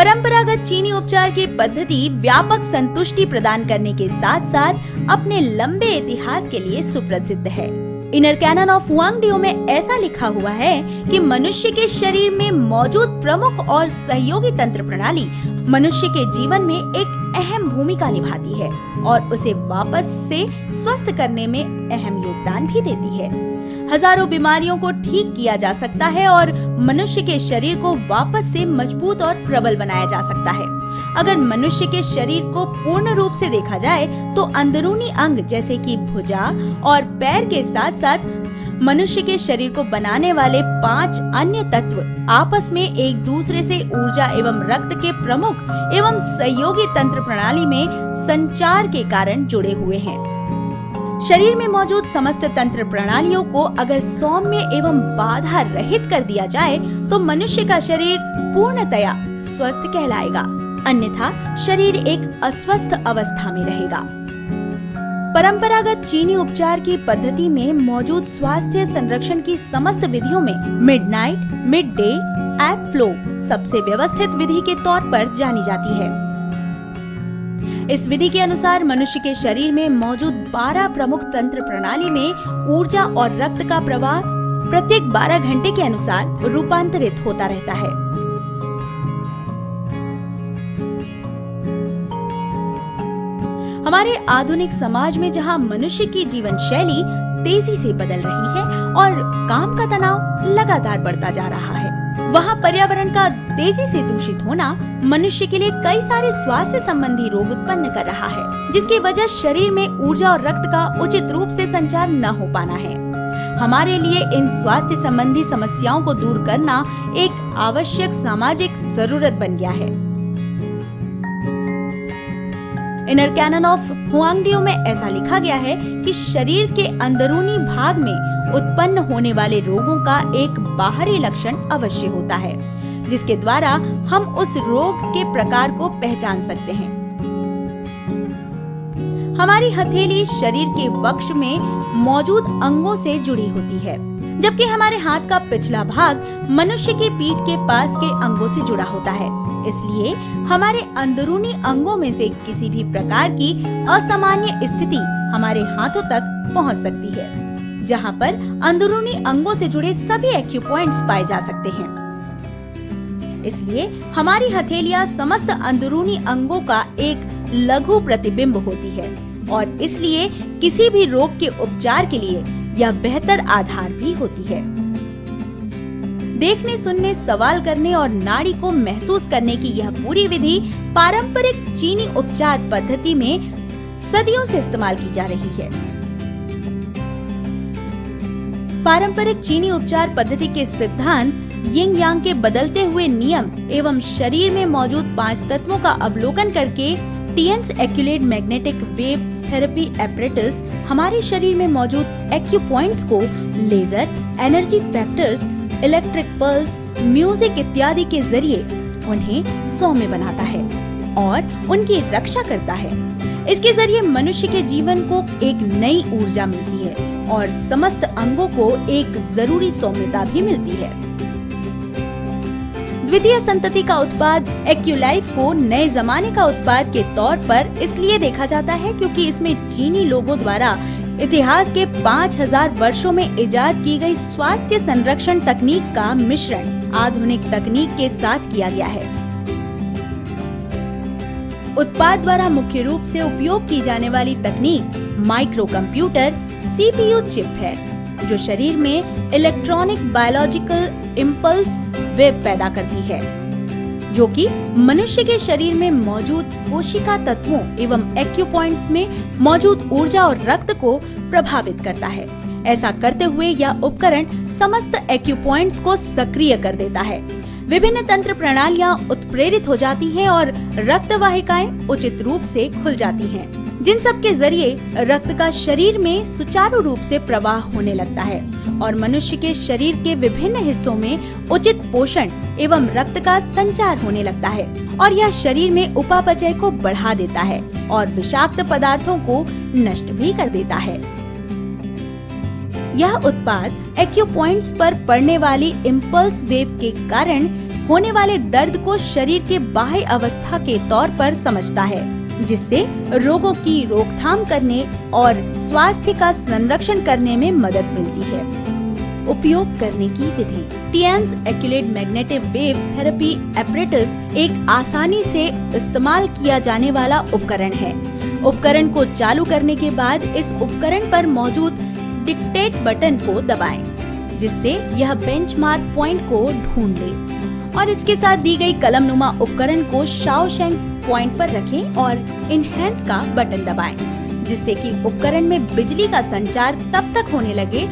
परंपरागत चीनी उपचार की पद्धति व्यापक संतुष्टि प्रदान करने के साथ साथ अपने लंबे इतिहास के लिए सुप्रसिद्ध है। इनर कैनन ऑफ हुआंगडियो में ऐसा लिखा हुआ है कि मनुष्य के शरीर में मौजूद प्रमुख और सहयोगी तंत्र प्रणाली मनुष्य के जीवन में एक अहम भूमिका निभाती है और उसे वापस से स्वस्थ करने में अहम योगदान भी देती है। हजारों बीमारियों को ठीक किया जा सकता है और मनुष्य के शरीर को वापस से मजबूत और प्रबल बनाया जा सकता है। अगर मनुष्य के शरीर को पूर्ण रूप से देखा जाए तो अंदरूनी अंग जैसे कि भुजा और पैर के साथ साथ मनुष्य के शरीर को बनाने वाले 5 अन्य तत्व आपस में एक दूसरे से ऊर्जा एवं रक्त के प्रमुख एवं सहयोगी तंत्र प्रणाली में संचार के कारण जुड़े हुए हैं। शरीर में मौजूद समस्त तंत्र प्रणालियों को अगर सौम्य एवं बाधा रहित कर दिया जाए तो मनुष्य का शरीर पूर्णतया स्वस्थ कहलाएगा, अन्यथा शरीर एक अस्वस्थ अवस्था में रहेगा। परंपरागत चीनी उपचार की पद्धति में मौजूद स्वास्थ्य संरक्षण की समस्त विधियों में मिडनाइट, मिड डे, एब फ्लो सबसे व्यवस्थित विधि के तौर पर जानी जाती है। इस विधि के अनुसार मनुष्य के शरीर में मौजूद 12 प्रमुख तंत्र प्रणाली में ऊर्जा और रक्त का प्रवाह प्रत्येक 12 घंटे के अनुसार रूपांतरित होता रहता है। हमारे आधुनिक समाज में जहां मनुष्य की जीवन शैली तेजी से बदल रही है और काम का तनाव लगातार बढ़ता जा रहा है, वहां पर्यावरण का तेजी से दूषित होना मनुष्य के लिए कई सारे स्वास्थ्य संबंधी रोग उत्पन्न कर रहा है, जिसकी वजह शरीर में ऊर्जा और रक्त का उचित रूप से संचार न हो पाना है। हमारे लिए इन स्वास्थ्य संबंधी समस्याओं को दूर करना एक आवश्यक सामाजिक जरूरत बन गया है। इनर कैनन ऑफ हुआंगडियो में ऐसा लिखा गया है कि शरीर के अंदरूनी भाग में उत्पन्न होने वाले रोगों का एक बाहरी लक्षण अवश्य होता है, जिसके द्वारा हम उस रोग के प्रकार को पहचान सकते हैं। हमारी हथेली शरीर के वक्ष में मौजूद अंगों से जुड़ी होती है, जबकि हमारे हाथ का पिछला भाग मनुष्य की पीठ के पास के अंगों से जुड़ा होता है। इसलिए हमारे अंदरूनी अंगों में से किसी भी प्रकार की असामान्य स्थिति हमारे हाथों तक पहुंच सकती है, जहां पर अंदरूनी अंगों से जुड़े सभी एक्यूपॉइंट्स पाए जा सकते हैं। इसलिए हमारी हथेलियां समस्त अंदरूनी अंगों का एक लघु प्रतिबिंब होती है और इसलिए किसी भी रोग के उपचार के लिए यह बेहतर आधार भी होती है। देखने, सुनने, सवाल करने और नाड़ी को महसूस करने की यह पूरी विधि पारंपरिक चीनी उपचार पद्धति में सदियों से इस्तेमाल की जा रही है। पारंपरिक चीनी उपचार पद्धति के सिद्धांत यिंग यांग के बदलते हुए नियम एवं शरीर में मौजूद 5 तत्वों का अवलोकन करके TNS accurate magnetic wave therapy apparatus हमारे शरीर में मौजूद एक्यूपॉइंट्स को laser, energy factors, electric pulse, music इत्यादि के जरिए उन्हें सौम्य बनाता है और उनकी रक्षा करता है। इसके जरिए मनुष्य के जीवन को एक नई ऊर्जा मिलती है और समस्त अंगों को एक जरूरी सौम्यता भी मिलती है। द्वितीय संतति का उत्पाद एक्यूलाइफ को नए जमाने का उत्पाद के तौर पर इसलिए देखा जाता है क्योंकि इसमें चीनी लोगों द्वारा इतिहास के 5000 वर्षों में इजाद की गई स्वास्थ्य संरक्षण तकनीक का मिश्रण आधुनिक तकनीक के साथ किया गया है। उत्पाद द्वारा मुख्य रूप से उपयोग की जाने वाली तकनीक माइक्रो कंप्यूटर CPU चिप है, जो शरीर में इलेक्ट्रॉनिक बायोलॉजिकल इम्पल्स वेव पैदा करती है, जो कि मनुष्य के शरीर में मौजूद कोशिका तत्वों एवं एक्यूपॉइंट्स में मौजूद ऊर्जा और रक्त को प्रभावित करता है। ऐसा करते हुए यह उपकरण समस्त एक्यूपॉइंट्स को सक्रिय कर देता है। विभिन्न तंत्र प्रणालियां उत्प्रेरित हो जाती हैं और रक्त वाहिकाएं उचित रूप से खुल जाती हैं, जिन सब के जरिए रक्त का शरीर में सुचारू रूप से प्रवाह होने लगता है और मनुष्य के शरीर के विभिन्न हिस्सों में उचित पोषण एवं रक्त का संचार होने लगता है और यह शरीर में उपापचय को बढ़ा देता है और विषाक्त पदार्थों को नष्ट भी कर देता है। यह उत्पाद एक्यूपॉइंट्स पर पड़ने वाली इम्पल्स वेव के कारण होने वाले दर्द को शरीर के बाह्य अवस्था के तौर पर समझता है, जिससे रोगों की रोकथाम करने और स्वास्थ्य का संरक्षण करने में मदद मिलती है। उपयोग करने की विधि। टिएन्स एक्यूलेट मैग्नेटिक वेव थेरेपी एपरेटस एक आसानी से इस्तेमाल किया जाने वाला उपकरण है। उपकरण को चालू करने के बाद इस उपकरण पर मौजूद डिक्टेट बटन को दबाएं, जिससे यह बेंचमार्क पॉइंट को ढूंढ ले और इसके साथ दी गई कलमनुमा उपकरण को शाओशेंग पॉइंट पर रखें और इनहैंस का बटन दबाएं, जिससे कि उपकरण में बिजली का संचार तब तक होने लगे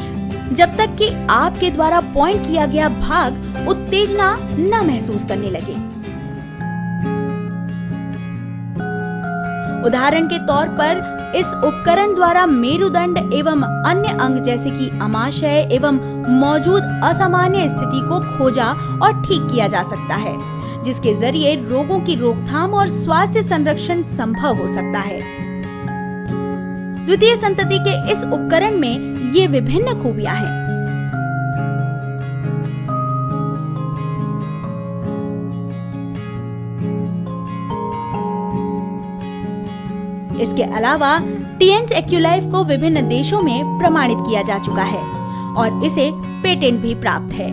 जब तक कि आपके द्वारा पॉइंट किया गया भाग उत्तेजना न महसूस करने लगे। उदाहरण के तौर पर इस उपकरण द्वारा मेरुदंड एवं अन्य अंग जैसे कि आमाशय एवं मौजूद असामान्य स्थिति को खोजा और ठीक किया जा सकता है, जिसके जरिए रोगों की रोकथाम और स्वास्थ्य संरक्षण संभव हो सकता है। द्वितीय संतति के इस उपकरण में ये विभिन्न खूबियां हैं। इसके अलावा टिएन्स एक्यूलाइफ को विभिन्न देशों में प्रमाणित किया जा चुका है और इसे पेटेंट भी प्राप्त है।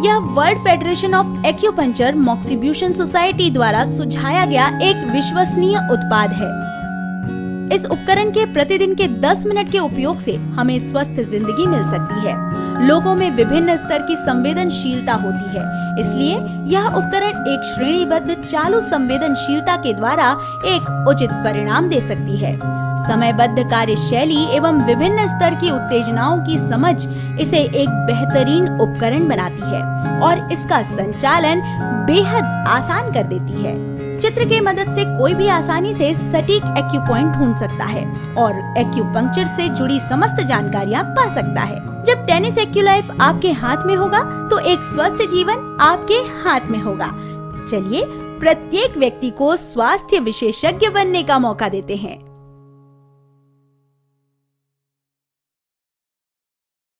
यह world federation of acupuncture moxibustion society द्वारा सुझाया गया एक विश्वसनीय उत्पाद है। इस उपकरण के प्रतिदिन के 10 मिनट के उपयोग से हमें स्वस्थ जिंदगी मिल सकती है। लोगों में विभिन्न स्तर की संवेदनशीलता होती है, इसलिए यह उपकरण एक श्रेणीबद्ध चालू संवेदनशीलता के द्वारा एक उचित परिणाम दे सकती है। समयबद्ध कार्यशैली एवं विभिन्न स्तर की उत्तेजनाओं की समझ इसे एक बेहतरीन उपकरण बनाती है और इसका संचालन बेहद आसान कर देती है। चित्र के मदद से कोई भी आसानी से सटीक एक्यू पॉइंट ढूंढ सकता है और एक्यूपंक्चर से जुड़ी समस्त जानकारियां पा सकता है। जब टेनिस एक्यूलाइफ आपके हाथ में होगा तो एक स्वस्थ जीवन आपके हाथ में होगा। चलिए प्रत्येक व्यक्ति को स्वास्थ्य विशेषज्ञ बनने का मौका देते हैं।